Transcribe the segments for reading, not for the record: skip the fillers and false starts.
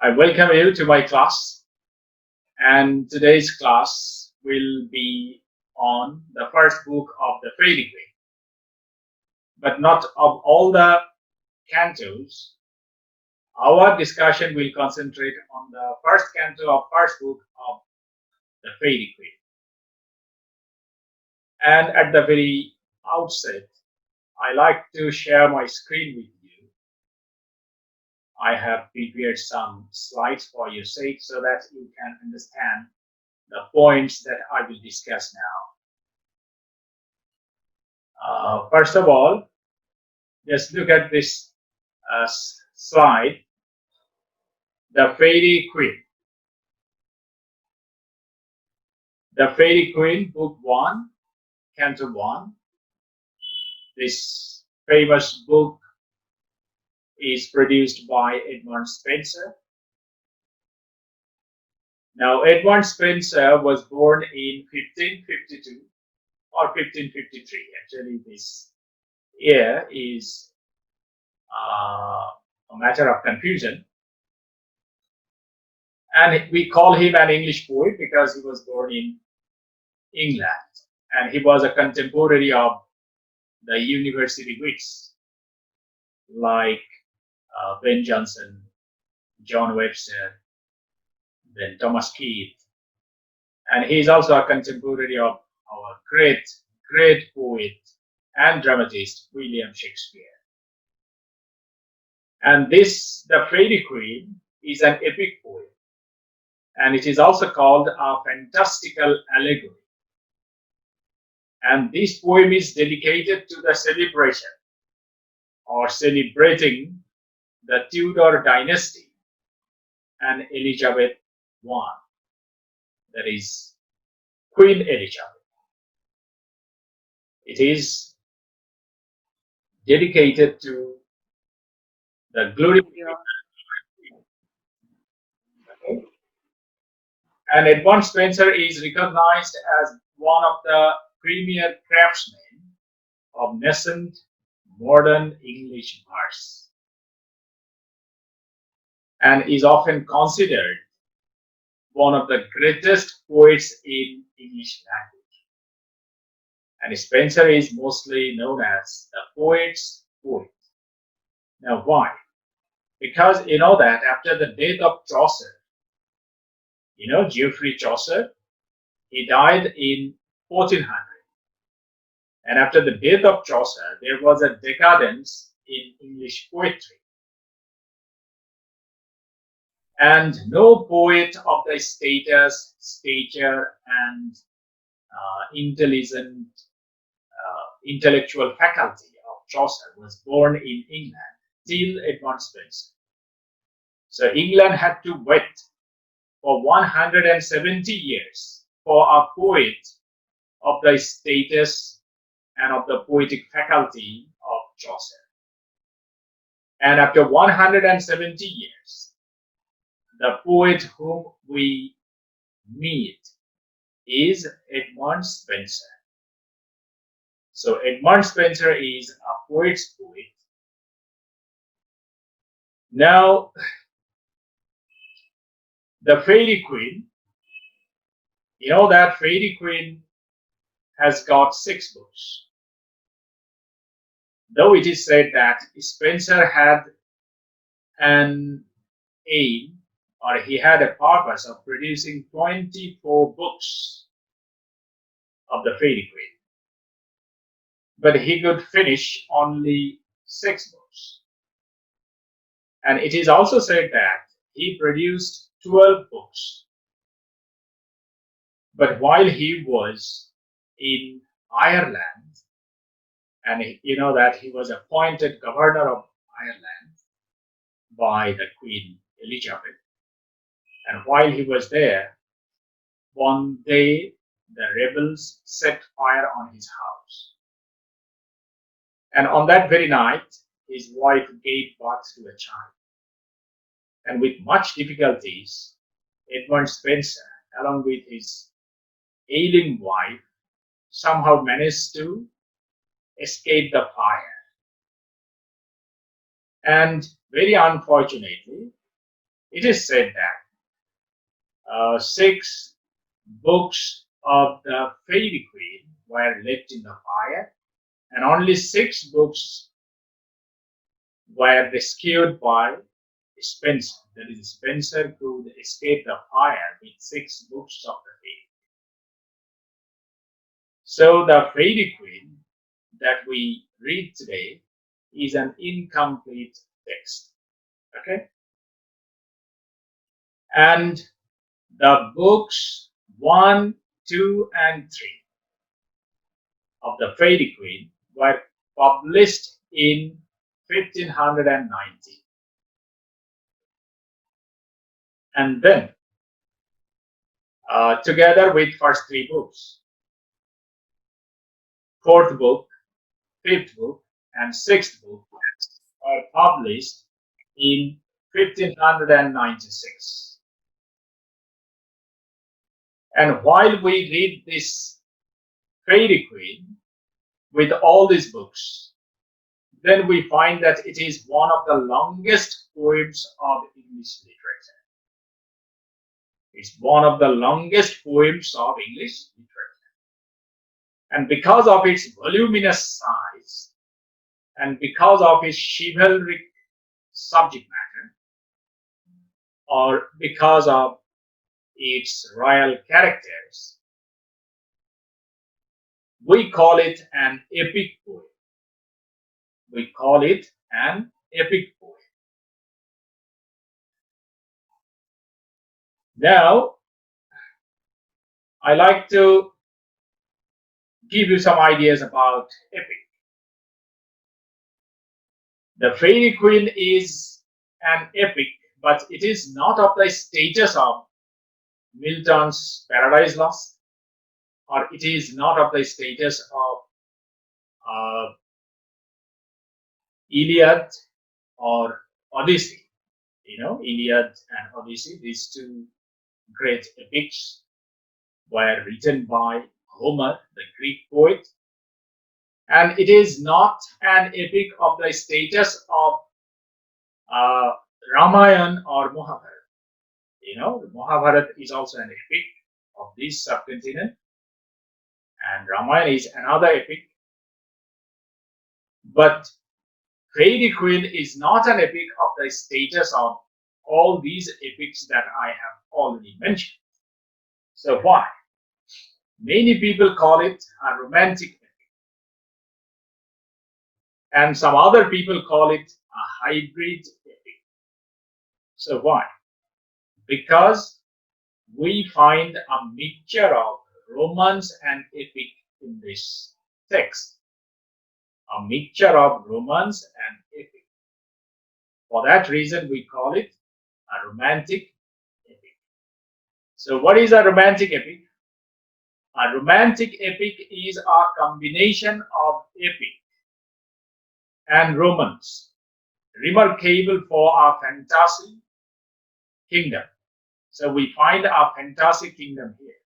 I welcome you to my class, and today's class will be on the first book of the Faerie Queene, but not of all the cantos. Our discussion will concentrate on the first canto of first book of the Faerie Queene. And at the very outset, I like to share my screen with you. I have prepared some slides for your sake so that you can understand the points that I will discuss now. First of all, just look at this slide, the Faerie Queene. The Faerie Queene, Book 1, Canto 1. This famous book is produced by Edmund Spenser. Now, Edmund Spenser was born in 1552 or 1553. Actually, this year is a matter of confusion. And we call him an English poet because he was born in England. And he was a contemporary of the university wits like Ben Jonson, John Webster, then Thomas Keith. And he is also a contemporary of our great poet and dramatist, William Shakespeare. And this, the Faerie Queene, is an epic poem. And it is also called a fantastical allegory. And this poem is dedicated to the celebration or celebrating the Tudor dynasty and Elizabeth I, that is Queen Elizabeth. It is dedicated to the glorification. Okay. And Edmund Spenser is recognized as one of the premier craftsmen of nascent modern English verse and is often considered one of the greatest poets in English language. And Spenser is mostly known as the poet's poet. Now, why? Because you know that after the death of Chaucer, Geoffrey Chaucer, he died in 1400. And after the death of Chaucer, there was a decadence in English poetry. And no poet of the status, stature, and intellectual faculty of Chaucer was born in England till Edmund Spenser. So England had to wait for 170 years for a poet of the status and of the poetic faculty of Chaucer. And after 170 years, the poet whom we meet is Edmund Spenser. So Edmund Spenser is a poet's poet. Now, the Faerie Queene, you know that Faerie Queene has got 6 books. Though it is said that Spenser had an aim, or he had a purpose of producing 24 books of the Faerie Queene, but he could finish only 6 books. And it is also said that he produced 12 books. But while he was in Ireland, and you know that he was appointed governor of Ireland by the Queen Elizabeth, and while he was there, one day the rebels set fire on his house. And on that very night, his wife gave birth to a child. And with much difficulties, Edmund Spenser, along with his ailing wife, somehow managed to escape the fire. And very unfortunately, It is said that six books of the Faerie Queene were left in the fire, and only six books were rescued by Spencer. That is, Spencer could escape the fire with six books of the Faerie. So the Faerie Queene that we read today is an incomplete text. Okay? And the books 1, 2, and 3 of the Faerie Queene were published in 1590. And then, together with first three books, fourth book, fifth book, and sixth book were published in 1596. And while we read this Faerie Queene with all these books, then we find that it is one of the longest poems of English literature. It's one of the longest poems of English literature. And because of its voluminous size and because of its chivalric subject matter, or because of its royal characters, we call it an epic poem. We call it an epic poem. Now, I like to give you some ideas about epic. The Faerie Queene is an epic, but it is not of the status of Milton's Paradise Lost, or it is not of the status of Iliad or Odyssey. Iliad and Odyssey, these two great epics, were written by Homer, the Greek poet, and it is not an epic of the status of Ramayana or Mahabharata. The Mahabharata is also an epic of this subcontinent, and Ramayana is another epic. But Faerie Queene is not an epic of the status of all these epics that I have already mentioned. So why? Many people call it a romantic epic, and some other people call it a hybrid epic. So why? Because we find a mixture of romance and epic in this text. A mixture of romance and epic. For that reason, we call it a romantic epic. So what is a romantic epic? A romantic epic is a combination of epic and romance, remarkable for our fantasy kingdom. So we find our fantasy kingdom here.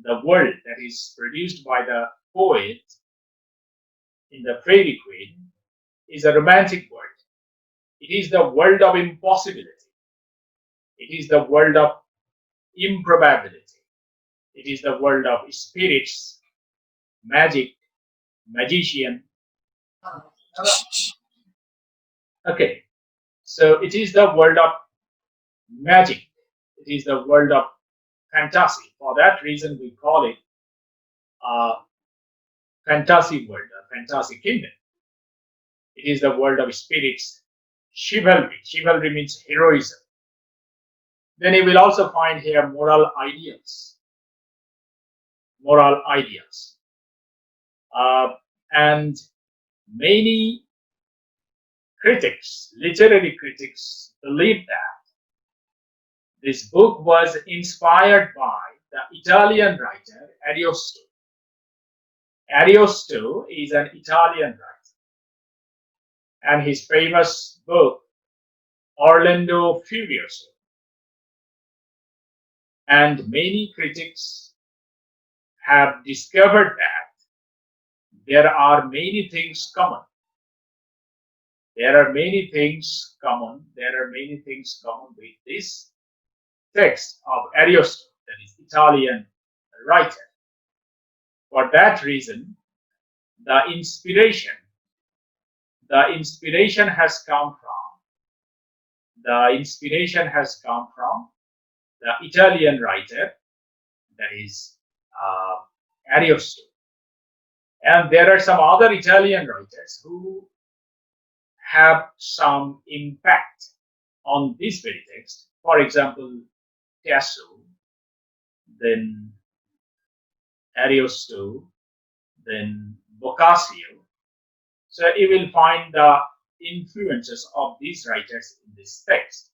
The world that is produced by the poet in the Faerie Queene is a romantic world. It is the world of impossibility. It is the world of improbability. It is the world of spirits, magic, magician. Okay, so it is the world of magic. It is the world of fantasy. For that reason, we call it a fantasy world, a fantasy kingdom. It is the world of spirits, chivalry. Chivalry means heroism. Then you will also find here moral ideals. Moral ideals. And many critics, literary critics, believe that this book was inspired by the Italian writer Ariosto. Ariosto is an Italian writer, and his famous book, Orlando Furioso. And many critics have discovered that there are many things common There are many things common. There are many things common with this text of Ariosto, that is Italian writer. For that reason, the inspiration, the inspiration has come from the Italian writer, that is Ariosto. And there are some other Italian writers who have some impact on this very text. For example, Tasso, then Ariosto, then Boccaccio. So you will find the influences of these writers in this text.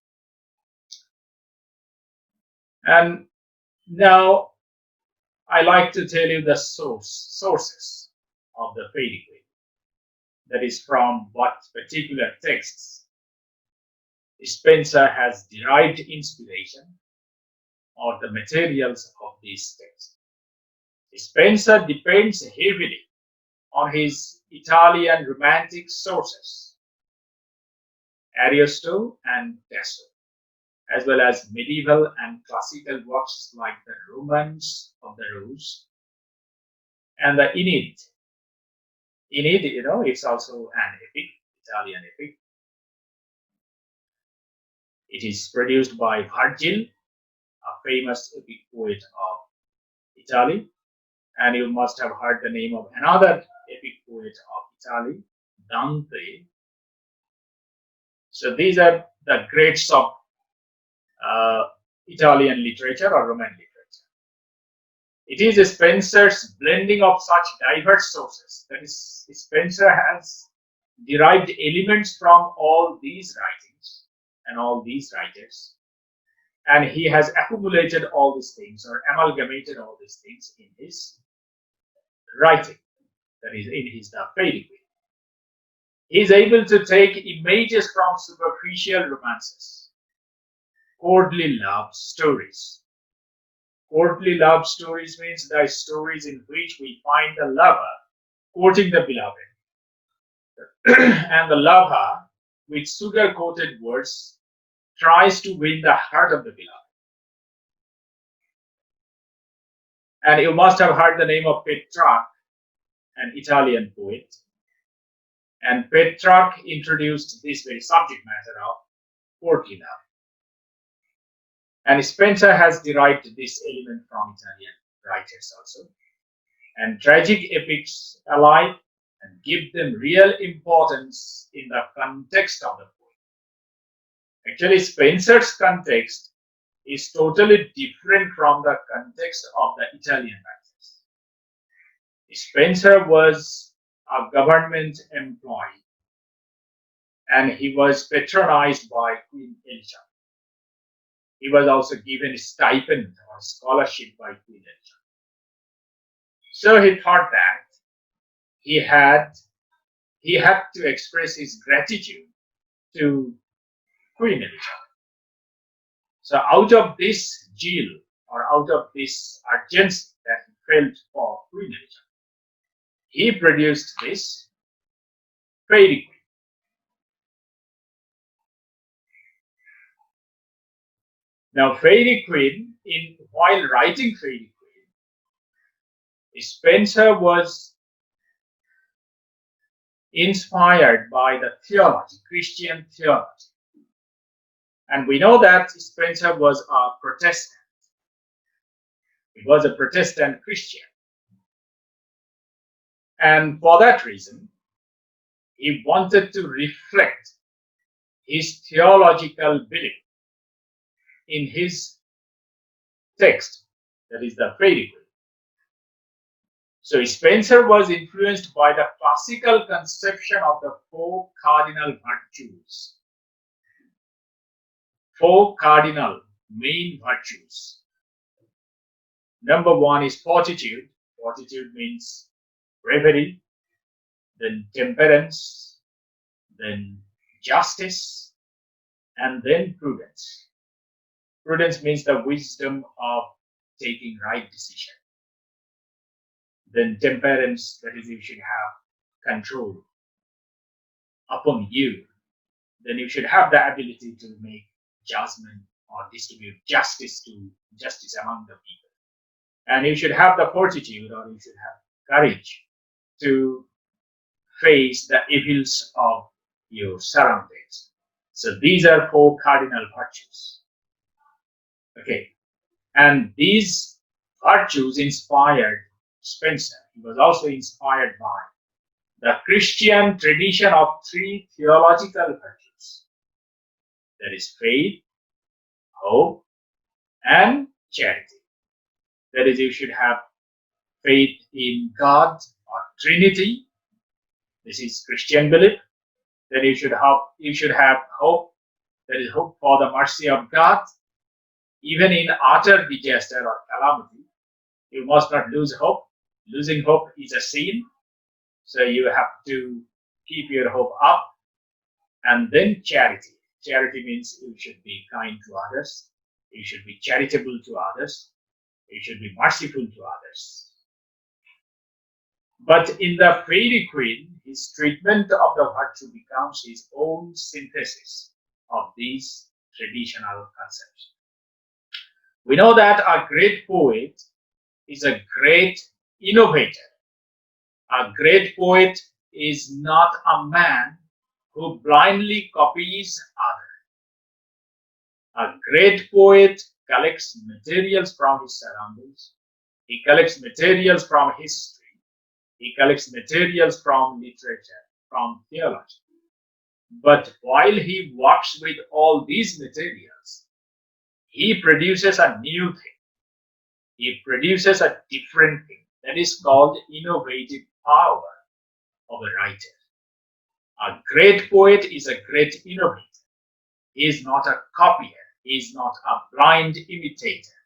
And now I like to tell you the sources of the Faerie Queene. That is, from what particular texts Spenser has derived inspiration or the materials of these texts. Spenser depends heavily on his Italian romantic sources, Ariosto and Tasso, as well as medieval and classical works like the Romance of the Rose and the Aeneid. Aeneid, it's also an epic, Italian epic. It is produced by Virgil, a famous epic poet of Italy. And you must have heard the name of another epic poet of Italy, Dante. So these are the greats of Italian literature or Roman literature. It is Spenser's blending of such diverse sources. That is, Spenser has derived elements from all these writings and all these writers, and he has accumulated all these things or amalgamated all these things in his writing, that is, in his The Faerie Queene. He is able to take images from superficial romances, courtly love stories. Courtly love stories means the stories in which we find the lover courting the beloved, and the lover, with sugar-coated words, tries to win the heart of the beloved. And you must have heard the name of Petrarch, an Italian poet. And Petrarch introduced this very subject matter of courtly love. And Spenser has derived this element from Italian writers also. And tragic epics alike and give them real importance in the context of the poem. Actually, Spenser's context is totally different from the context of the Italian writers. Spenser was a government employee, and he was patronized by Queen Elizabeth. He was also given a stipend or scholarship by Queen Elizabeth. So he thought that he had to express his gratitude to Queen Elizabeth. So out of this zeal or out of this urgency that he felt for Queen Elizabeth, he produced this Faerie Queene. Now, Faerie Queene, while writing Faerie Queene, Spenser was inspired by the theology, Christian theology. And we know that Spenser was a Protestant. He was a Protestant Christian. And for that reason, he wanted to reflect his theological belief in his text, that is the Faerie Queene. So Spenser was influenced by the classical conception of the four cardinal virtues. Four cardinal main virtues. Number one is fortitude. Fortitude means bravery, then temperance, then justice, and then prudence. Prudence means the wisdom of taking right decision. Then temperance, that is, you should have control upon you, then you should have the ability to make judgment or distribute justice among the people. And you should have the fortitude, or you should have courage to face the evils of your surroundings. So these are four cardinal virtues. Okay. And these virtues inspired Spencer. He was also inspired by the Christian tradition of three theological virtues. That is faith, hope, and charity. That is, you should have faith in God or Trinity. This is Christian belief. Then you should have hope. That is hope for the mercy of God. Even in utter disaster or calamity, you must not lose hope. Losing hope is a sin. So you have to keep your hope up. And then charity. Charity means you should be kind to others. You should be charitable to others. You should be merciful to others. But in the Faerie Queene, his treatment of the virtue becomes his own synthesis of these traditional concepts. We know that a great poet is a great innovator. A great poet is not a man who blindly copies others. A great poet collects materials from his surroundings. He collects materials from history. He collects materials from literature, from theology. But while he works with all these materials, he produces a new thing. He produces a different thing. That is called innovative power of a writer. A great poet is a great innovator. He is not a copier. He is not a blind imitator.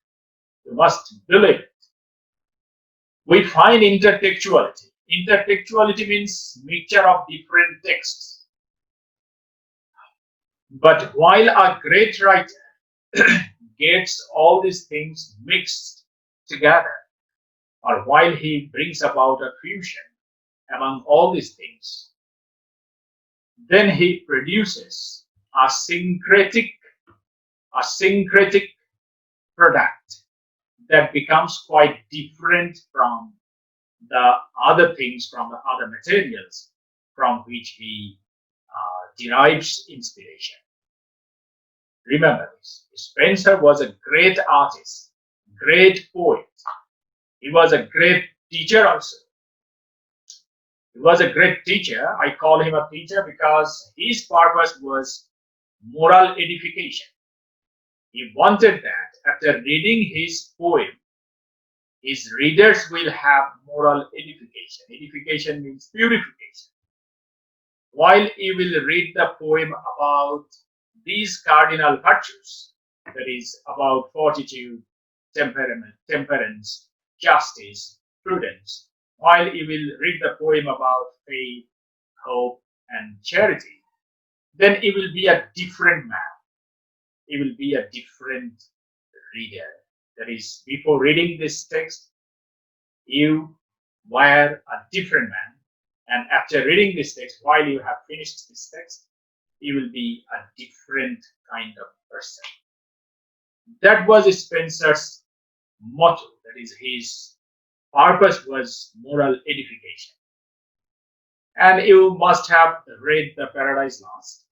You must believe it. We find intertextuality. Intertextuality means mixture of different texts. But while a great writer gets all these things mixed together, or while he brings about a fusion among all these things, then he produces a syncretic product that becomes quite different from the other things, from the other materials from which he derives inspiration. Remember this. Spencer was a great artist, great poet. He was a great teacher also. He was a great teacher. I call him a teacher because his purpose was moral edification. He wanted that after reading his poem, his readers will have moral edification. Edification means purification. While you will read the poem about these cardinal virtues, that is about fortitude, temperance, justice, prudence, while you will read the poem about faith, hope, and charity, then it will be a different man. It will be a different reader. That is, before reading this text, you were a different man. And after reading this text, while you have finished this text, you will be a different kind of person. That was Spencer's motto. That is, his purpose was moral edification. And you must have read the Paradise Lost.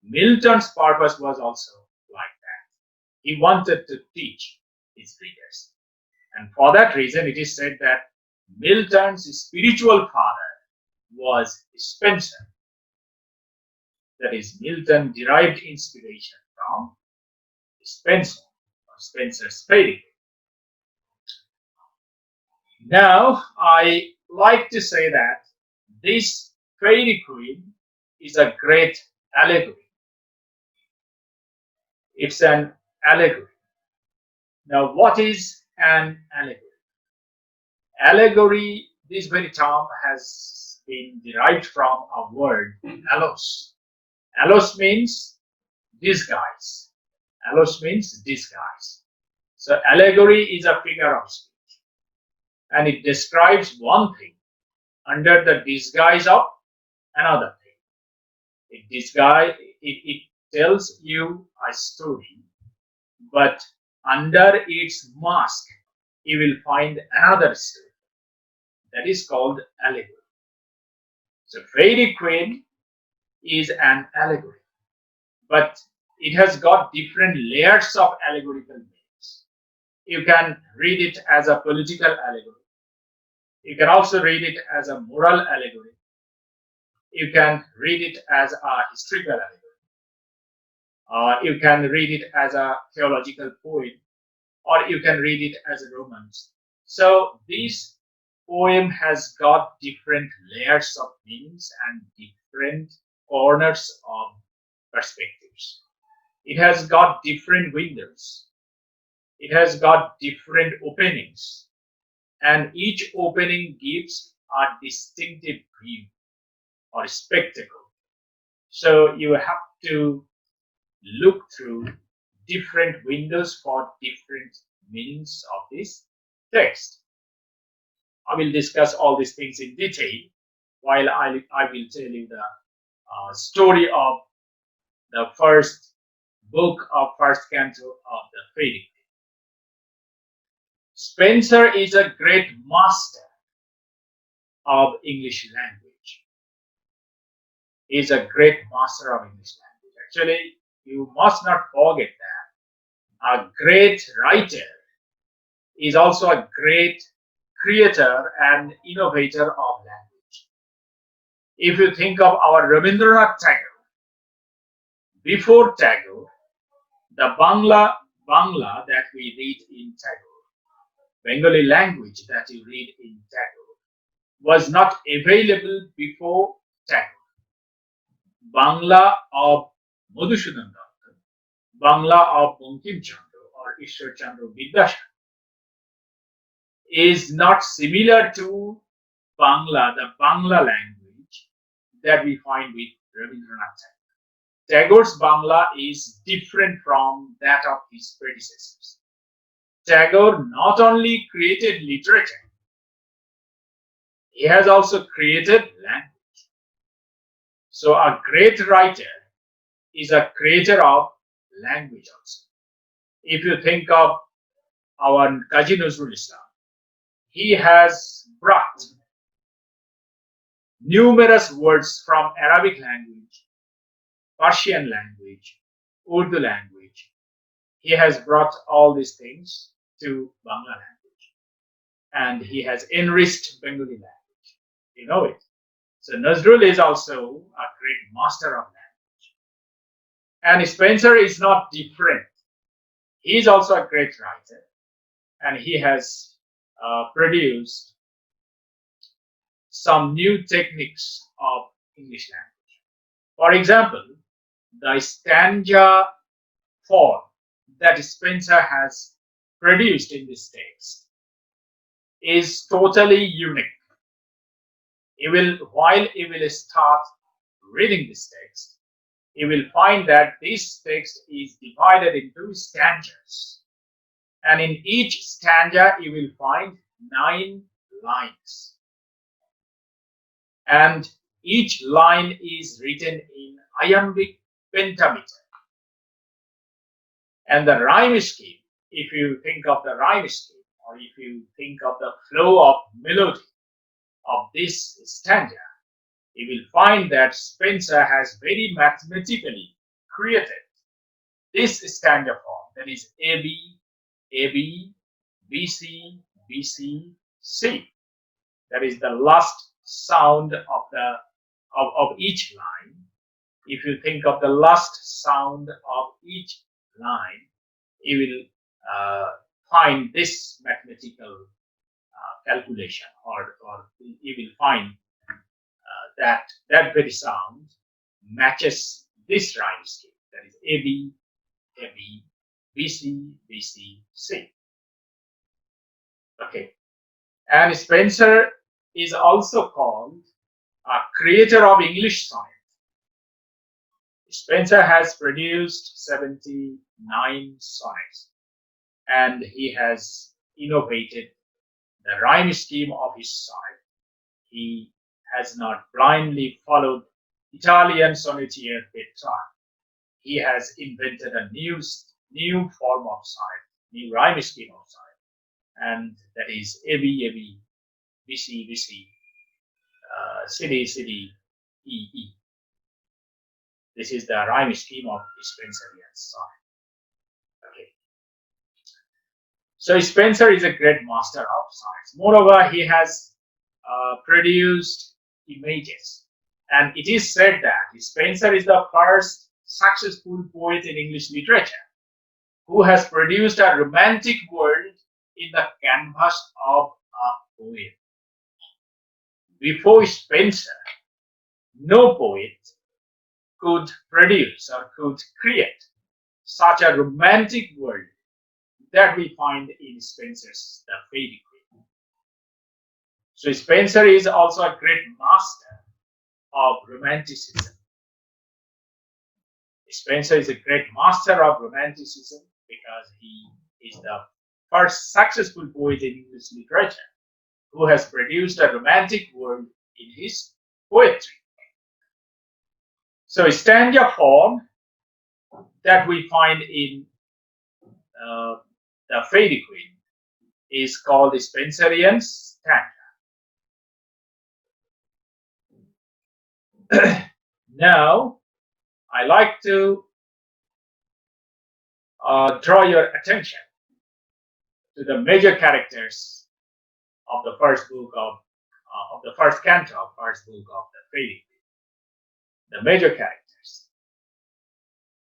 Milton's purpose was also like that. He wanted to teach his readers. And for that reason, it is said that Milton's spiritual father was Spencer. That is, Milton derived inspiration from Spencer, or Spencer's Faerie. Now, I like to say that this Faerie Queene is a great allegory. It's an allegory. Now, what is an allegory? Allegory, this very term has been derived from a word, allos. Allos means disguise. Allos means disguise. So allegory is a figure of speech. And it describes one thing under the disguise of another thing. It tells you a story, but under its mask, you will find another story that is called allegory. So, Faerie Queene is an allegory, but it has got different layers of allegorical meanings. You can read it as a political allegory. You can also read it as a moral allegory. You can read it as a historical allegory. You can read it as a theological poem, or you can read it as a romance. So this poem has got different layers of meanings and different corners of perspectives. It has got different windows. It has got different openings, and each opening gives a distinctive view or spectacle. So you have to look through different windows for different meanings of this text. I will discuss all these things in detail while I will tell you the story of the first book of first canto of the Faerie Queene. Spenser is a great master of English language. He is a great master of English language. Actually, you must not forget that a great writer is also a great creator and innovator of language. If you think of our Rabindranath Tagore, before Tagore, the Bangla that we read in Tagore, Bengali language that you read in Tagore, was not available before Tagore. Bangla of Madhusudan Datta, Bangla of Bankim Chandra or Ishwar Chandra Vidyasagar is not similar to Bangla, the Bangla language that we find with Rabindranath Tagore. Tagore's Bangla is different from that of his predecessors. Tagore not only created literature, he has also created language. So a great writer is a creator of language also. If you think of our Kazi Nazrul Islam, he has brought numerous words from Arabic language, Persian language, Urdu language. He has brought all these things to Bangla language, and he enriched Bengali language. You know it. So Nazrul is also a great master of language. And Spenser is not different. He is also a great writer, and he has produced some new techniques of English language. For example, the stanza form that Spenser has produced in this text is totally unique. While you will start reading this text, you will find that this text is divided into stanzas. And in each stanza, you will find 9 lines. And each line is written in iambic pentameter. And the rhyme scheme, if you think of the rhyme scheme, or if you think of the flow of melody of this stanza, you will find that Spenser has very mathematically created this stanza form, that is AB, AB, BC, BC, C. That is the last sound of each line. If you think of the last sound of each line, you will find this mathematical calculation, or you will find that very sound matches this rhyme scheme, that is AB, AB, BC, BC, C. Okay, and Spenser is also called a creator of English sonnet. Spenser has produced 79 sonnets, and he has innovated the rhyme scheme of his sonnet. He has not blindly followed Italian sonneteer Petrarch. He has invented a new form of sonnet, new rhyme scheme of sonnet, and that is evi evi, visi visi, city city, e. This is the rhyme scheme of Spenserian sonnet. Okay. So Spenser is a great master of science. Moreover, he has produced images, and it is said that Spenser is the first successful poet in English literature who has produced a romantic world in the canvas of a poem. Before Spenser, no poet could produce or could create such a romantic world that we find in Spenser's The Faerie Queene. So Spenser is also a great master of romanticism. Spenser is a great master of romanticism because he is the first successful poet in English literature who has produced a romantic world in his poetry. So stanza form that we find in the Faerie Queene is called the Spenserian stanza. Now, I like to draw your attention to the major characters of the first book of the first canto of first book of the Faerie Queene. The major characters.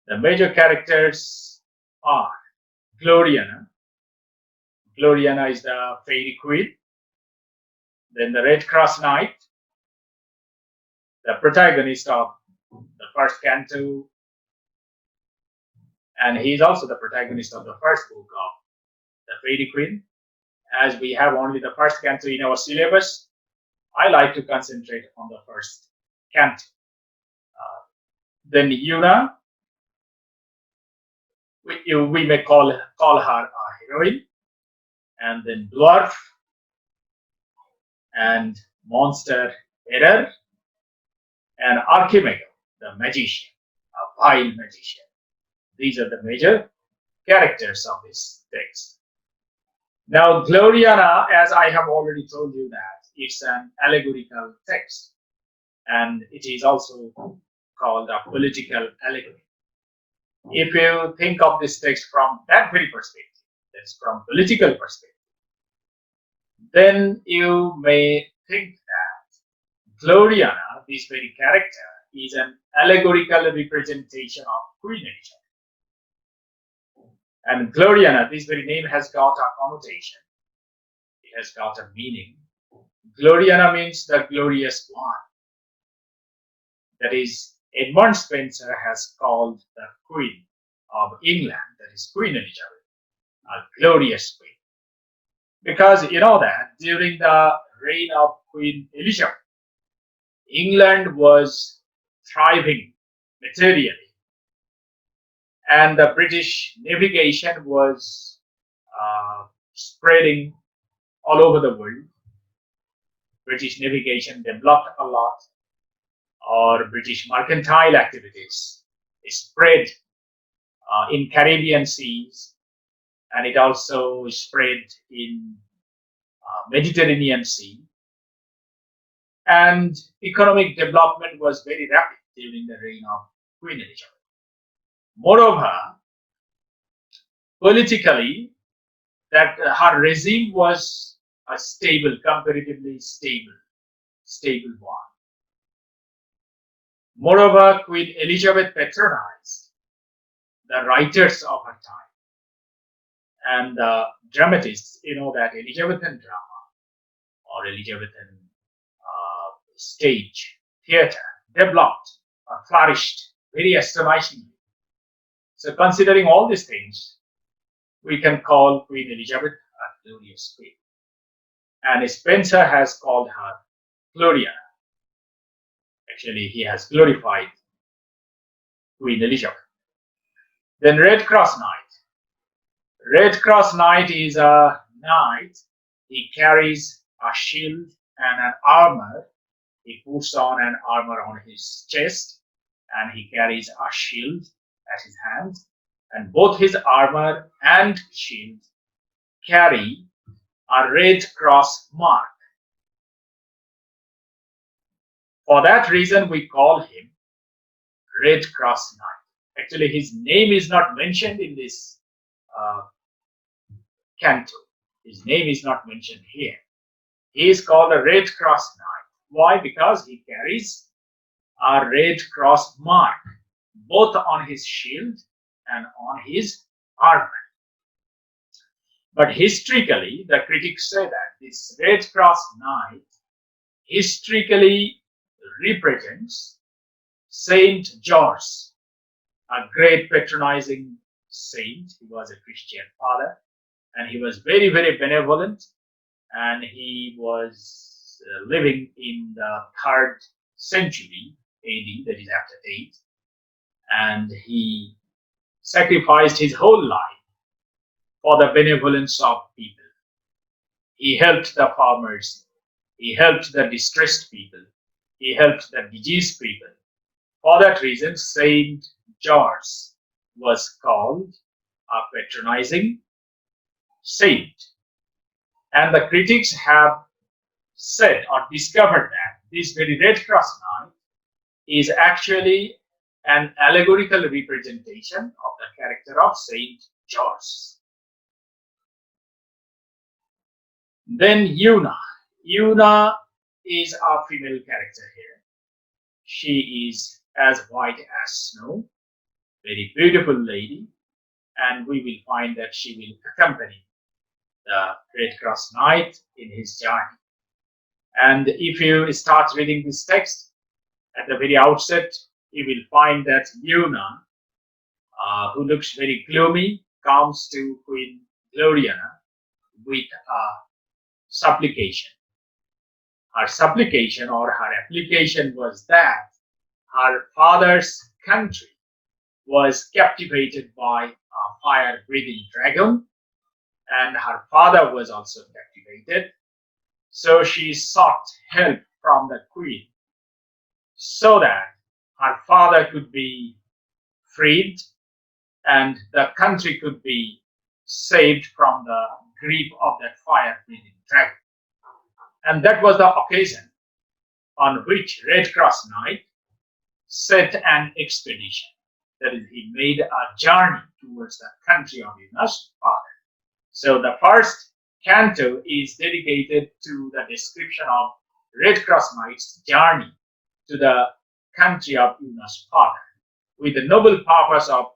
The major characters are Gloriana. Gloriana is the Faerie Queene. Then the Red Cross Knight, the protagonist of the first canto, and he is also the protagonist of the first book of the Faerie Queene. As we have only the first canto in our syllabus, I like to concentrate on the first canto. Then Yuna, we may call her a heroine, and then Dwarf and Monster Error, and Archimedo, the magician, a vile magician. These are the major characters of this text. Now, Gloriana, as I have already told you that it's an allegorical text, and it is also called a political allegory. If you think of this text from that very perspective, that's from political perspective, then you may think that Gloriana, this very character, is an allegorical representation of Queen Elizabeth. And Gloriana, this very name has got a connotation. It has got a meaning. Gloriana means the glorious one. That is, Edmund Spenser has called the Queen of England, that is Queen Elizabeth, a glorious queen. Because you know that during the reign of Queen Elizabeth, England was thriving materially, and the British navigation was spreading all over the world. British navigation developed a lot, or British mercantile activities spread in Caribbean seas, and it also spread in Mediterranean Sea. And economic development was very rapid during the reign of Queen Elizabeth. Moreover, politically, that her regime was a stable, comparatively stable one. Moreover, Queen Elizabeth patronized the writers of her time and the dramatists. You know that Elizabethan drama or Elizabethan stage theatre developed or flourished very astonishingly. So, considering all these things, we can call Queen Elizabeth a glorious queen. And Spenser has called her Gloriana. Actually, he has glorified Queen Elizabeth. Then Red Cross Knight. Red Cross Knight is a knight. He carries a shield and an armor He puts on an armor on his chest and he carries a shield at his hand. And both his armor and shield carry a red cross mark. For that reason, we call him Red Cross Knight. Actually, his name is not mentioned in this uh, canto. His name is not mentioned here. He is called a Red Cross Knight. Why? Because he carries a red cross mark both on his shield and on his armor. But historically, the critics say that this Red Cross Knight historically represents Saint George, a great patronizing saint. He was a Christian father and he was very, very benevolent, and he was living in the 3rd century AD, that is after 8, and he sacrificed his whole life for the benevolence of people. He helped the farmers, he helped the distressed people, he helped the diseased people. For that reason, Saint George was called a patronizing saint. And the critics have said or discovered that this very Red Cross Knight is actually an allegorical representation of the character of Saint George. Then Una. Una is a female character here. She is as white as snow, very beautiful lady, and we will find that she will accompany the Red Cross Knight in his journey. And if you start reading this text at the very outset, you will find that Una, who looks very gloomy, comes to Queen Gloriana with a supplication. Her supplication or her application was that her father's country was captivated by a fire-breathing dragon, and her father was also captivated. So she sought help from the queen so that her father could be freed and the country could be saved from the grip of that fire-breathing dragon. And that was the occasion on which Red Cross Knight set an expedition. That is, he made a journey towards the country of Una's father. So the first canto is dedicated to the description of Red Cross Knight's journey to the country of Una's father, with the noble purpose of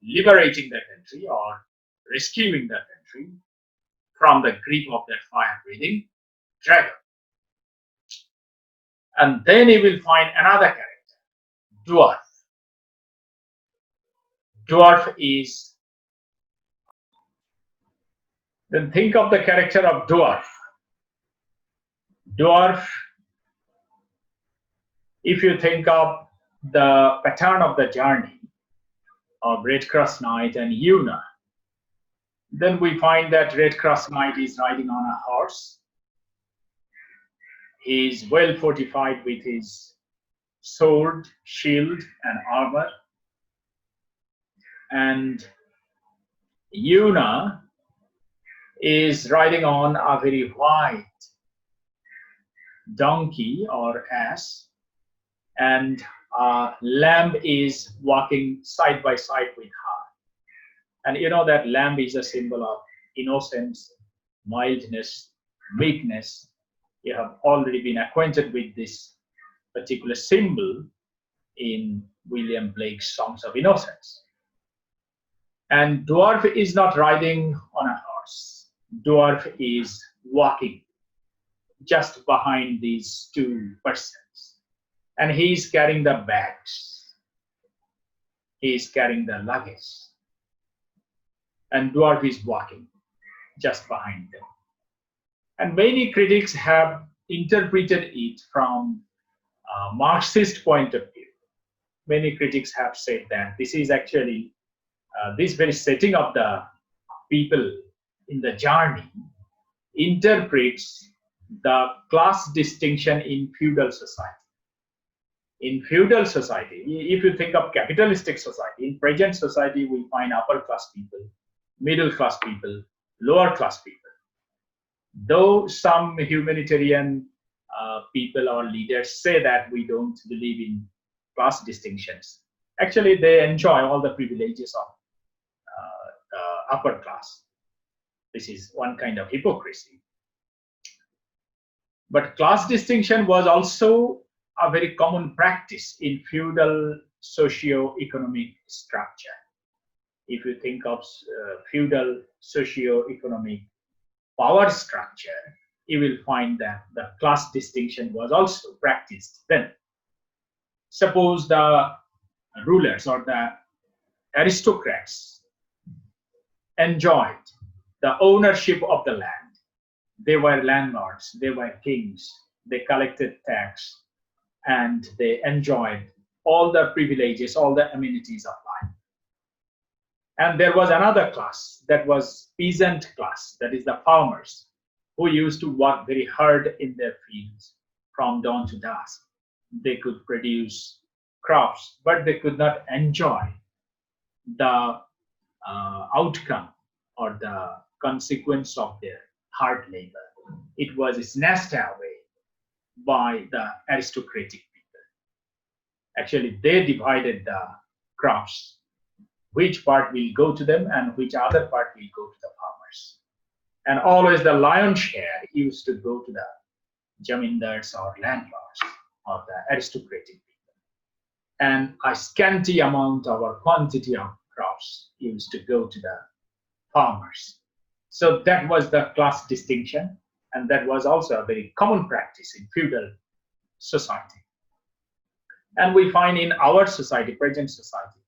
liberating the country or rescuing the country from the grip of that fire-breathing dragon. And then you will find another character, Dwarf. Dwarf is, then think of the character of Dwarf. Dwarf, if you think of the pattern of the journey of Red Cross Knight and Una, then we find that Red Cross Knight is riding on a horse. He is well fortified with his sword, shield, and armor. And Una is riding on a very white donkey or ass, and a lamb is walking side by side with her. And you know that lamb is a symbol of innocence, mildness, meekness. You have already been acquainted with this particular symbol in William Blake's Songs of Innocence. And Dwarf is not riding on a horse. Dwarf is walking just behind these two persons. And he is carrying the bags. He is carrying the luggage. And Dwarf is walking just behind them. And many critics have interpreted it from a Marxist point of view. Many critics have said that this is actually this very setting of the people in the journey interprets the class distinction in feudal society. In feudal society, if you think of capitalistic society, in present society, we find upper class people, middle class people, lower class people. Though some humanitarian people or leaders say that we don't believe in class distinctions, actually they enjoy all the privileges of the upper class. This is one kind of hypocrisy. But class distinction was also a very common practice in feudal socio-economic structure. If you think of feudal socio-economic power structure, you will find that the class distinction was also practiced then. Suppose the rulers or the aristocrats enjoyed the ownership of the land. They were landlords, they were kings, they collected tax, and they enjoyed all the privileges, all the amenities of life. And there was another class, that was peasant class, that is the farmers, who used to work very hard in their fields from dawn to dusk. They could produce crops, but they could not enjoy the outcome or the consequence of their hard labor. It was snatched away by the aristocratic people. Actually, they divided the crops, which part will go to them and which other part will go to the farmers. And always the lion's share used to go to the jamindars or landlords or the aristocratic people. And a scanty amount or quantity of crops used to go to the farmers. So that was the class distinction, and that was also a very common practice in feudal society. And we find in our society, present society,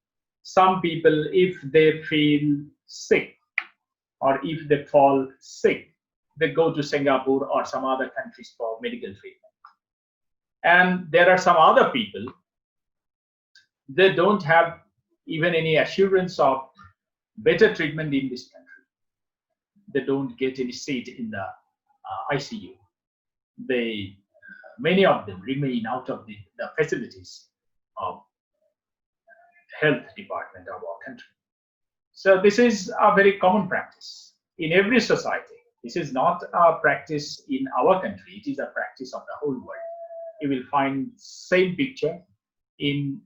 some people, if they feel sick or if they fall sick, they go to Singapore or some other countries for medical treatment. And there are some other people, they don't have even any assurance of better treatment in this country. They don't get any seat in the ICU. Many of them remain out of the facilities of health department of our country. So this is a very common practice in every society. This is not a practice in our country. It is a practice of the whole world. You will find same picture in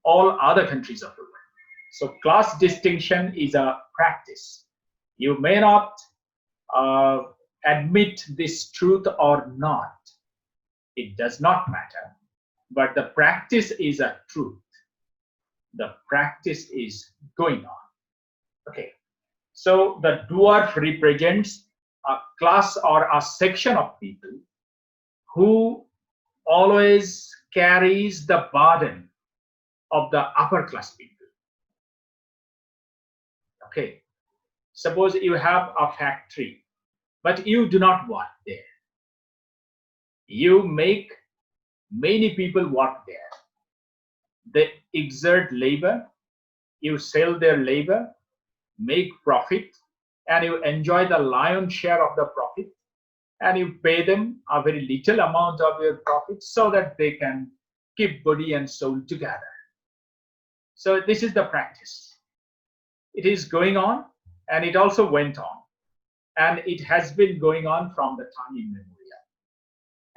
all other countries of the world. So class distinction is a practice. You may not admit this truth or not. It does not matter. But the practice is a truth. The practice is going on. Okay. So the dwarf represents a class or a section of people who always carries the burden of the upper class people. Okay. Suppose you have a factory, but you do not work there. You make many people work there. They exert labor, you sell their labor, make profit, and you enjoy the lion's share of the profit, and you pay them a very little amount of your profit so that they can keep body and soul together. So this is the practice. It is going on, and it also went on, and it has been going on from the time immemorial.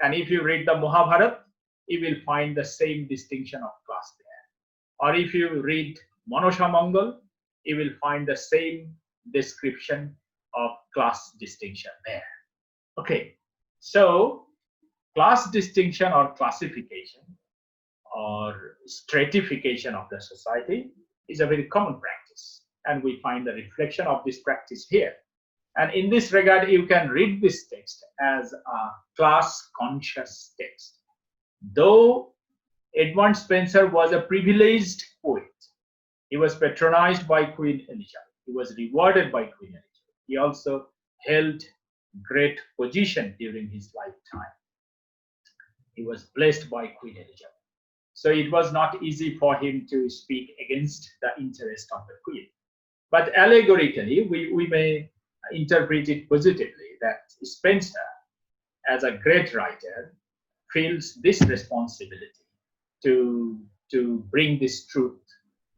And if you read the Mahabharata, you will find the same distinction of class there. Or if you read Manasha Mangal, you will find the same description of class distinction there. Okay, so class distinction or classification or stratification of the society is a very common practice, and we find the reflection of this practice here. And in this regard, you can read this text as a class-conscious text. Though Edmund Spenser was a privileged poet, he was patronized by Queen Elizabeth. He was rewarded by Queen Elizabeth. He also held great position during his lifetime. He was blessed by Queen Elizabeth. So it was not easy for him to speak against the interest of the Queen. But allegorically, we may interpret it positively that Spenser as a great writer, feels this responsibility to, to bring this truth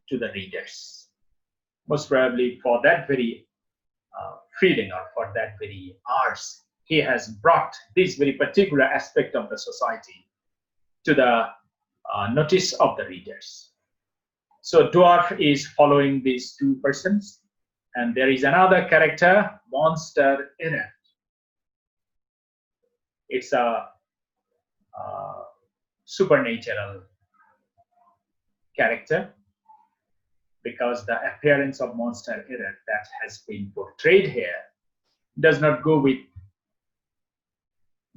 to the readers. Most probably for that very feeling or for that very hours, he has brought this very particular aspect of the society to the notice of the readers. So dwarf is following these two persons, and there is another character, monster errant. It's a supernatural character because the appearance of monster errant that has been portrayed here does not go with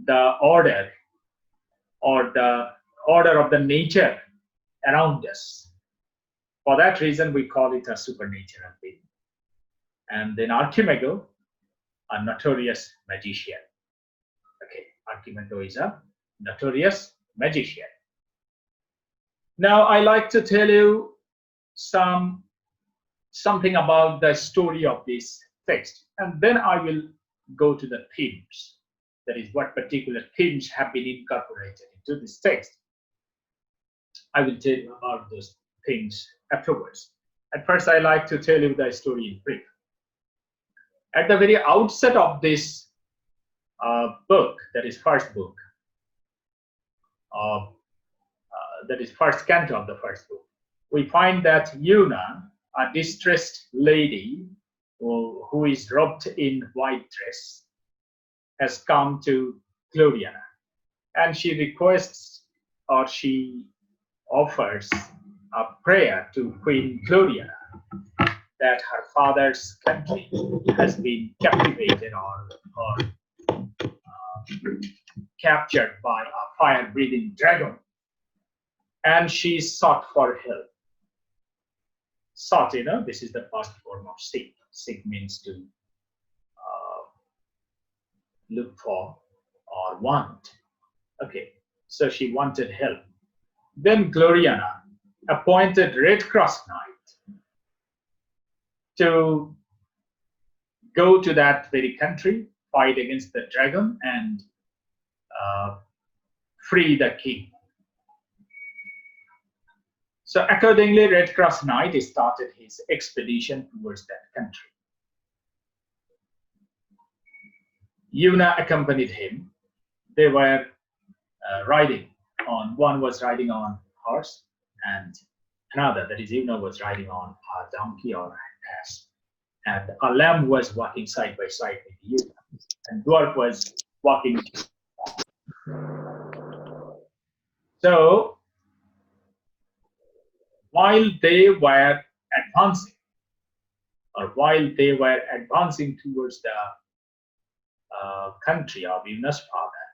the order or the order of the nature around us. For that reason, we call it a supernatural being. And then Archimago, a notorious magician. Okay, Archimago is a notorious magician. Now, I like to tell you something about the story of this text, and then I will go to the themes. That is, what particular themes have been incorporated into this text. I will tell you about those things afterwards. At first, I like to tell you the story in brief. At the very outset of this book, that is first book, that is first canto of the first book, we find that Yuna, a distressed lady who is robed in white dress, has come to Gloriana, and she requests or she offers a prayer to Queen Gloriana that her father's country has been captivated or captured by a fire-breathing dragon, and she sought for help. Sought, this is the past form of seek. Seek means to look for or want. Okay, so she wanted help. Then Gloriana appointed Red Cross Knight to go to that very country, fight against the dragon, and free the king. So accordingly, Red Cross Knight started his expedition towards that country. Yuna accompanied him. They were riding on, one was riding on horse, and another, that is Yuna, was riding on a donkey or an ass. And Elham was walking side by side with Yuna, and Dwarf was walking. So while they were advancing, towards the country of Yuna's father,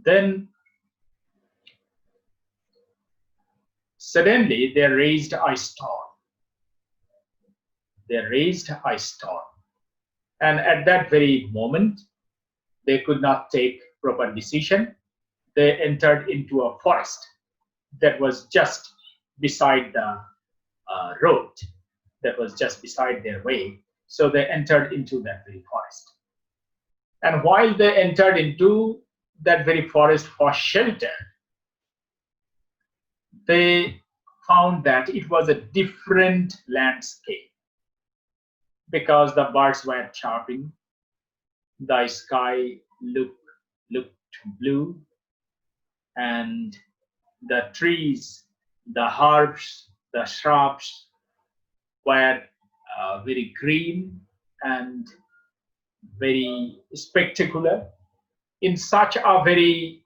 then suddenly they raised a storm. And at that very moment, they could not take proper decision. They entered into a forest that was just beside the road, that was just beside their way. So they entered into that very forest. And while they entered into that very forest for shelter, they found that it was a different landscape because the birds were chirping, the sky looked blue, and the trees, the herbs, the shrubs were very green and very spectacular. In such a very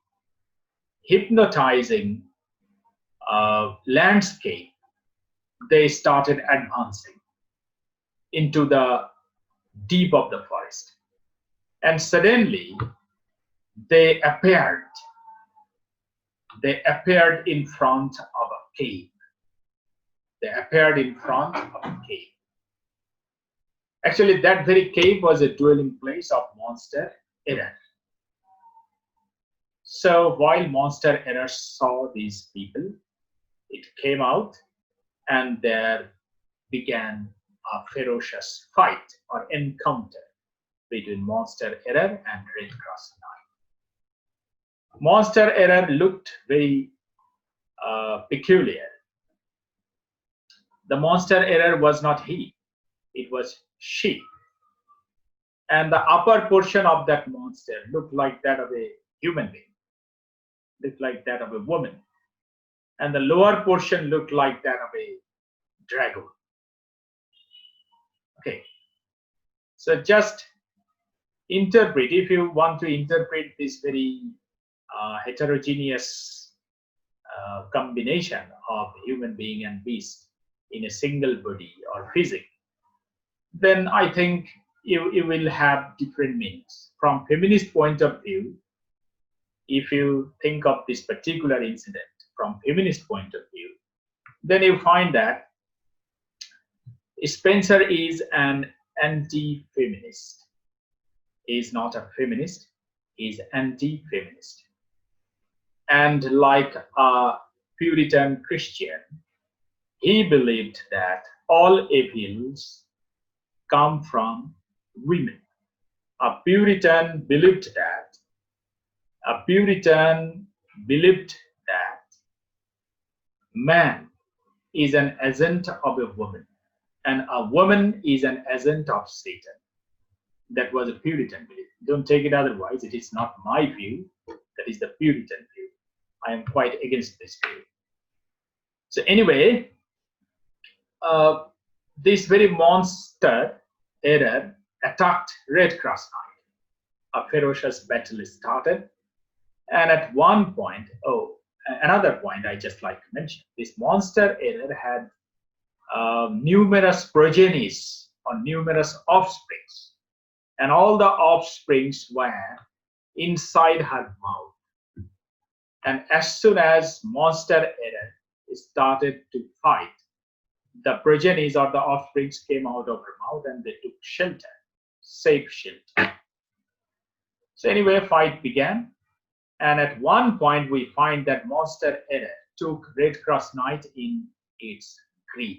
hypnotizing landscape, they started advancing into the deep of the forest. And suddenly they appeared in front of a cave. Actually, that very cave was a dwelling place of monster errant. So while monster errant saw these people, it came out, and there began a ferocious fight or encounter between Monster Error and Red Cross Knight. Monster Error looked very peculiar. The Monster Error was not he, it was she. And the upper portion of that monster looked like that of a human being, looked like that of a woman. And the lower portion looked like that of a dragon. Okay, so just interpret, if you want to interpret this very heterogeneous combination of human being and beast in a single body or physics, then I think you will have different meanings. From feminist point of view, if you think of this particular incident from feminist point of view, then you find that Spencer is an anti-feminist. He is not a feminist, he is anti-feminist. And like a Puritan Christian, he believed that all evils come from women. A Puritan believed that man is an agent of a woman and a woman is an agent of Satan. That was a Puritan belief. Don't take it otherwise. It is not my view. That is the Puritan view. I am quite against this view. So anyway, this very Monster Error attacked Red Cross Knight. A ferocious battle started. And at one point, another point I just like to mention, this Monster Error had numerous progenies or numerous offsprings. And all the offsprings were inside her mouth. And as soon as Monster Error started to fight, the progenies or the offsprings came out of her mouth and they took shelter, safe shelter. So anyway, fight began. And at one point, we find that Monster Error took Red Cross Knight in its grip.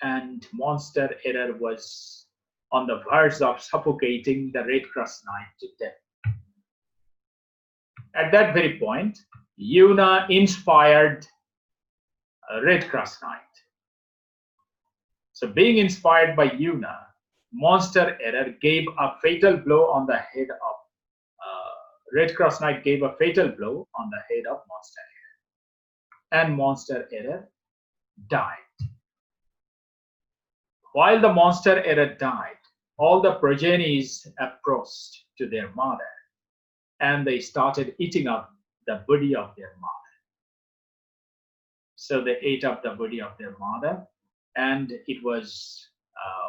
And Monster Error was on the verge of suffocating the Red Cross Knight to death. At that very point, Yuna inspired Red Cross Knight. So being inspired by Yuna, Monster Error gave a fatal blow on the head of Red Cross Knight gave a fatal blow on the head of Monster Error. And Monster Error died. While the Monster Error died, all the progenies approached to their mother and they started eating up the body of their mother. So they ate up the body of their mother and it was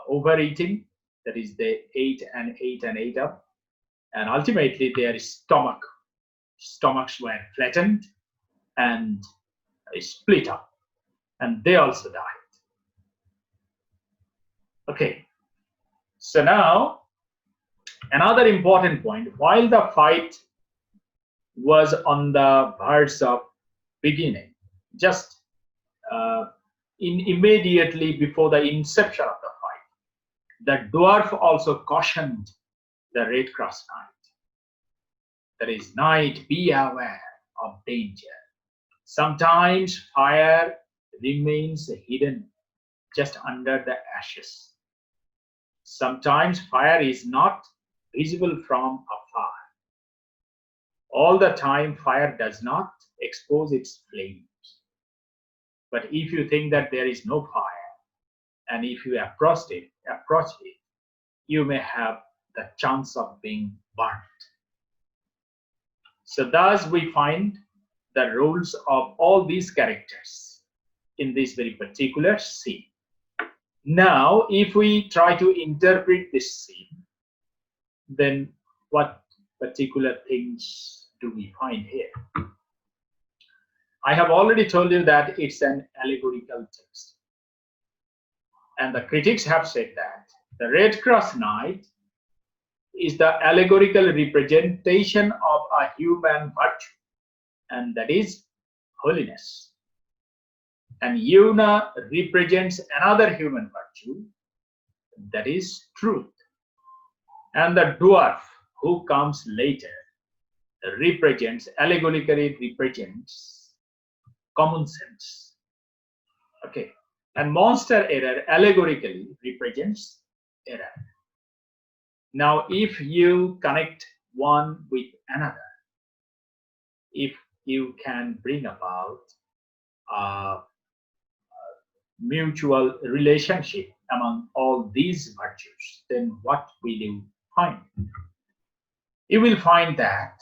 overeating. That is, they ate and ate and ate up. And ultimately their stomachs were flattened and split up. And they also died. Okay, so now another important point, while the fight was on the verge of beginning, just immediately before the inception of the fight, the dwarf also cautioned the Red Cross Knight. That is, Knight, be aware of danger. Sometimes fire remains hidden just under the ashes. Sometimes fire is not visible from afar. All the time fire does not expose its flames. But if you think that there is no fire, and if you approach it, you may have the chance of being burnt. So thus we find the roles of all these characters in this very particular scene. Now, if we try to interpret this scene, then what particular things do we find here? I have already told you that it's an allegorical text. And the critics have said that the Red Cross Knight is the allegorical representation of a human virtue, and that is holiness. And Yuna represents another human virtue, that is truth. And the dwarf who comes later allegorically represents common sense. Okay. And monster error allegorically represents error. Now, if you connect one with another, if you can bring about a mutual relationship among all these virtues, then what will you find? You will find that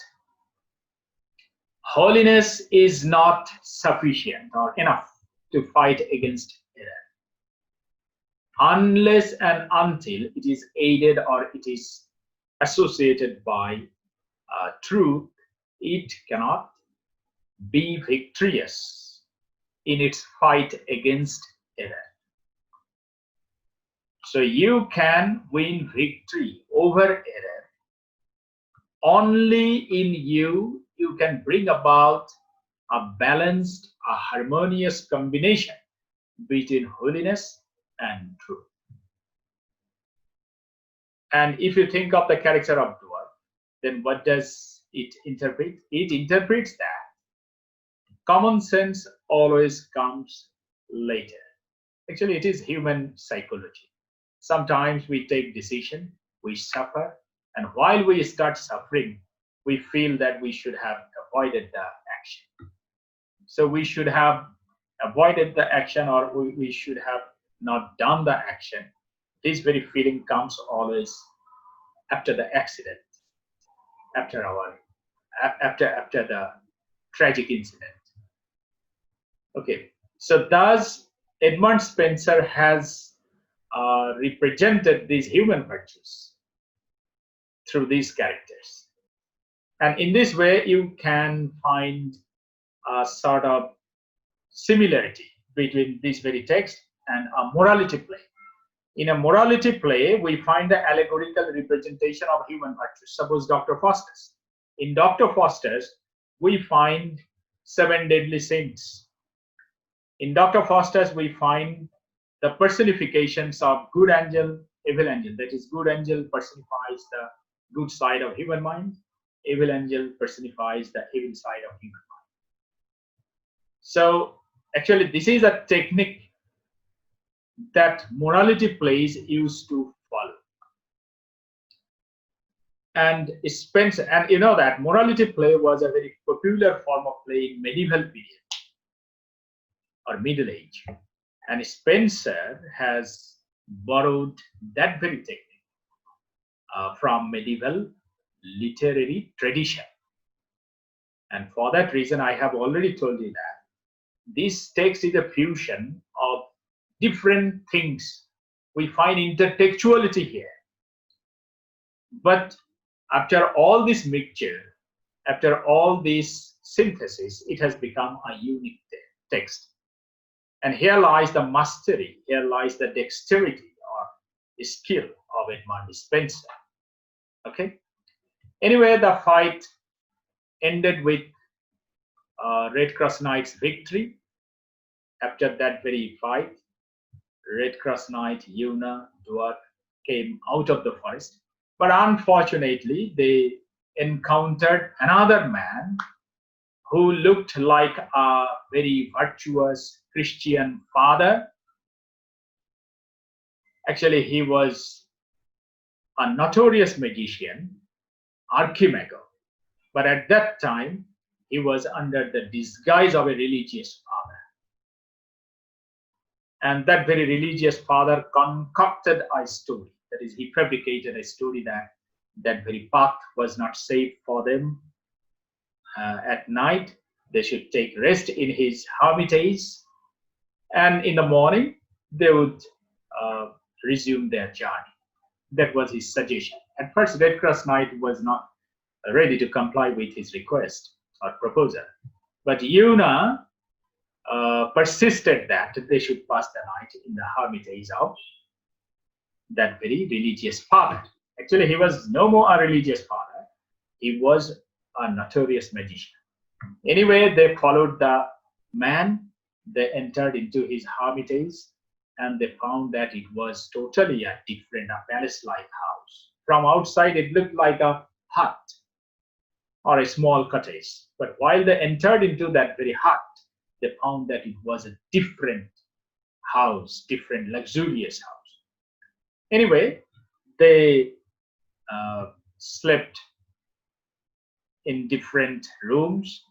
holiness is not sufficient or enough to fight against error unless and until it is aided or it is associated by truth. It cannot be victorious in its fight against error. So you can win victory over error only in you can bring about a balanced, a harmonious combination between holiness and truth. And if you think of the character of dwarf, then what does it interpret? It interprets that common sense always comes later. Actually, it is human psychology. Sometimes we take decision, we suffer, and while we start suffering, we feel that we should have avoided the action. So we should have avoided the action, or we should have not done the action. This very feeling comes always after the accident, after our after the tragic incident. Okay, so thus Edmund Spencer has represented these human virtues through these characters, and in this way you can find a sort of similarity between this very text and a morality play. In a morality play, we find the allegorical representation of human virtues. Suppose Dr. Faustus. In Dr. Faustus, we find seven deadly sins. In Dr. Faustus, we find the personifications of good angel, evil angel. That is, good angel personifies the good side of human mind. Evil angel personifies the evil side of human mind. So actually, this is a technique that morality plays used to follow. And Spencer, and you know that morality play was a very popular form of play in medieval period or Middle Age. And Spencer has borrowed that very technique from medieval literary tradition. And for that reason, I have already told you that this text is a fusion of different things. We find intertextuality here. But after all this mixture, after all this synthesis, it has become a unique text. And here lies the mastery, here lies the dexterity or skill of Edmund Spencer. Okay. Anyway, the fight ended with Red Cross Knight's victory. After that very fight, Red Cross Knight, Una, Dwarf came out of the forest. But unfortunately, they encountered another man who looked like a very virtuous Christian father. Actually, he was a notorious magician, Archimago. But at that time, he was under the disguise of a religious father. And that very religious father concocted a story. That is, he fabricated a story that that very path was not safe for them. At night, they should take rest in his hermitage, and in the morning, they would resume their journey. That was his suggestion. At first, Red Cross Knight was not ready to comply with his request or proposal. But Una persisted that they should pass the night in the hermitage of that very religious father. Actually, he was no more a religious father. He was a notorious magician. Anyway, they followed the man. They entered into his hermitage and they found that it was totally a different, a palace-like house. From outside, it looked like a hut or a small cottage. But while they entered into that very hut, they found that it was a different house, different luxurious house. Anyway, they slept in different rooms,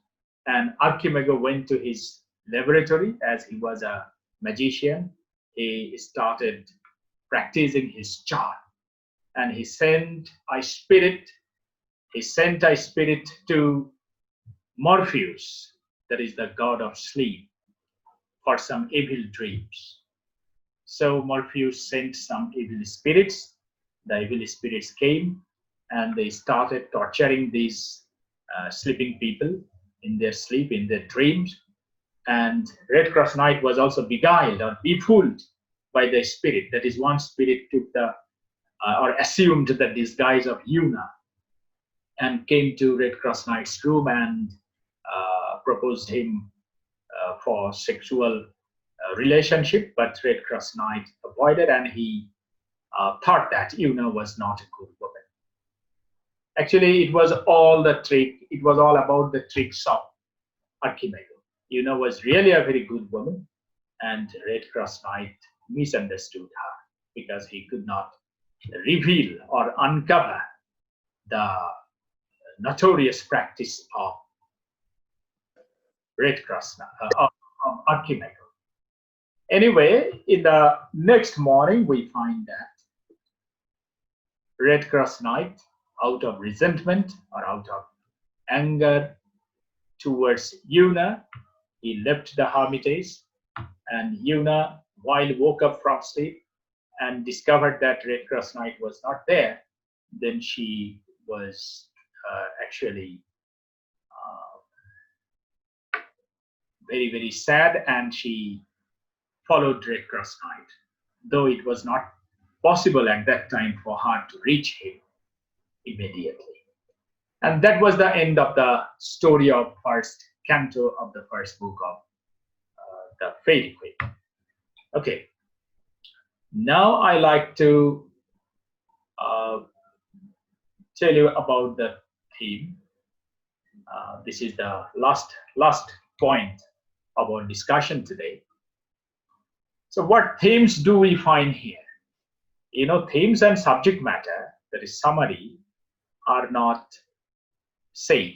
and Archimago went to his laboratory as he was a magician. He started practicing his charm, and he sent a spirit to Morpheus, that is the god of sleep, for some evil dreams. So Morpheus sent some evil spirits. The evil spirits came and they started torturing these sleeping people in their sleep, in their dreams. And Red Cross Knight was also beguiled or befooled by the spirit. That is, one spirit took the or assumed the disguise of Yuna and came to Red Cross Knight's room and proposed him for sexual relationship, but Red Cross Knight avoided, and he thought that Yuna was not a good woman. Actually, it was all the trick. It was all about the tricks of Archimago. Yuna was really a very good woman, and Red Cross Knight misunderstood her because he could not reveal or uncover the notorious practice of Red Cross of Archimago. Anyway, in the next morning, we find that Red Cross Knight, out of resentment or out of anger towards Yuna, he left the hermitage, and Yuna, while woke up from sleep and discovered that Red Cross Knight was not there, then she was actually very, very sad, and she followed Red Cross Knight, though it was not possible at that time for her to reach him immediately. And that was the end of the story of first canto of the first book of the Faerie Queene. Okay, now I like to tell you about the theme. This is the last point of our discussion today. So what themes do we find here? You know, themes and subject matter, that is summary, are not same.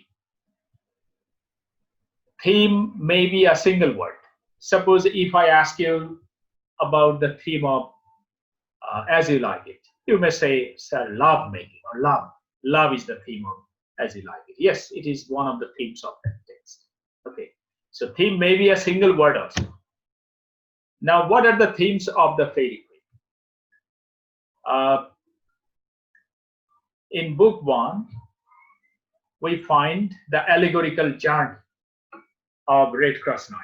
Theme may be a single word. Suppose if I ask you about the theme of As You Like It, you may say, sir, love making or love. Love is the theme of As You Like It. Yes, it is one of the themes of that text. Okay, so theme may be a single word also. Now, what are the themes of the Faerie Queene? In book 1, we find the allegorical journey of Red Cross Knight.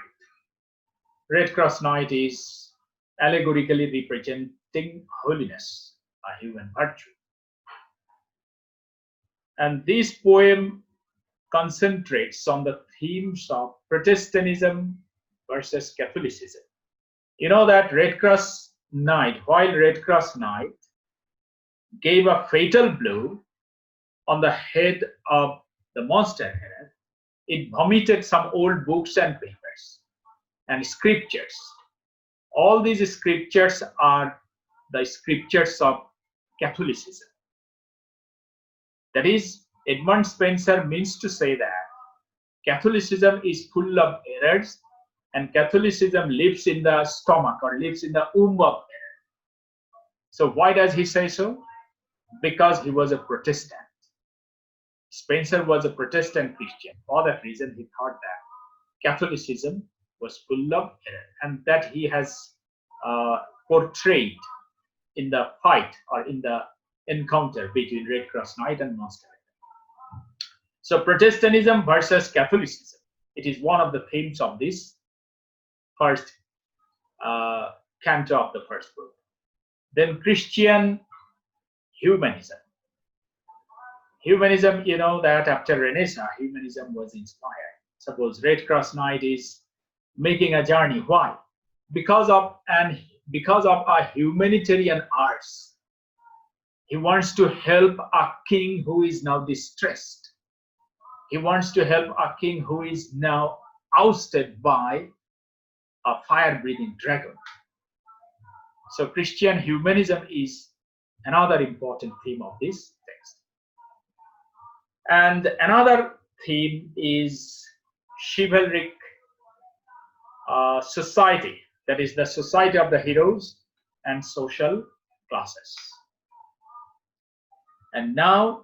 Red Cross Knight is allegorically representing holiness, a human virtue. And this poem concentrates on the themes of Protestantism versus Catholicism. You know that Red Cross Knight, while Red Cross Knight gave a fatal blow on the head of the monster head, it vomited some old books and papers and scriptures. All these scriptures are the scriptures of Catholicism. That is, Edmund Spencer means to say that Catholicism is full of errors, and Catholicism lives in the stomach or lives in the womb of error. So why does he say so? Because he was a Protestant. Spencer was a Protestant Christian. For that reason, he thought that Catholicism was full of error, and that he has portrayed in the fight or in the encounter between Red Cross Knight and Monster. So Protestantism versus Catholicism. It is one of the themes of this first canto of the first book. Then Christian humanism. Humanism, you know that after Renaissance, humanism was inspired. Suppose Red Cross Knight is making a journey. Why? Because of a humanitarian urge. He wants to help a king who is now distressed. He wants to help a king who is now ousted by a fire-breathing dragon. So Christian humanism is another important theme of this text. And another theme is chivalric society, that is the society of the heroes and social classes. And now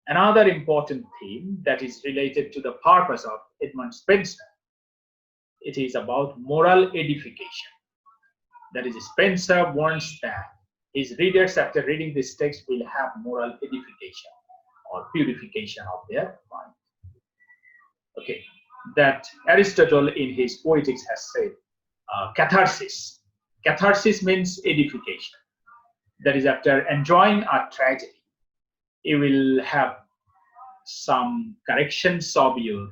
another important theme that is related to the purpose of Edmund Spenser. It is about moral edification. That is, Spenser wants that his readers, after reading this text, will have moral edification or purification of their mind. Okay, that Aristotle in his Poetics has said catharsis. Catharsis means edification. That is, after enjoying a tragedy, you will have some corrections of your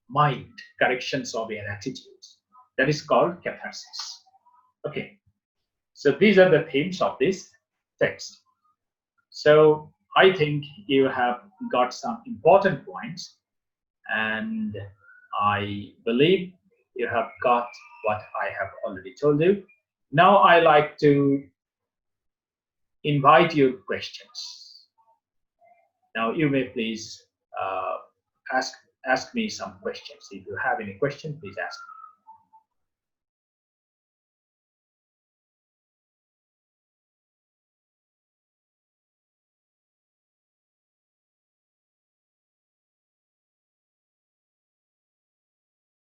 mind, corrections of your attitudes. That is called catharsis. Okay, so these are the themes of this text. So I think you have got some important points, and I believe you have got what I have already told you. Now I like to invite your questions. Now you may please ask me some questions. If you have any question, please ask me.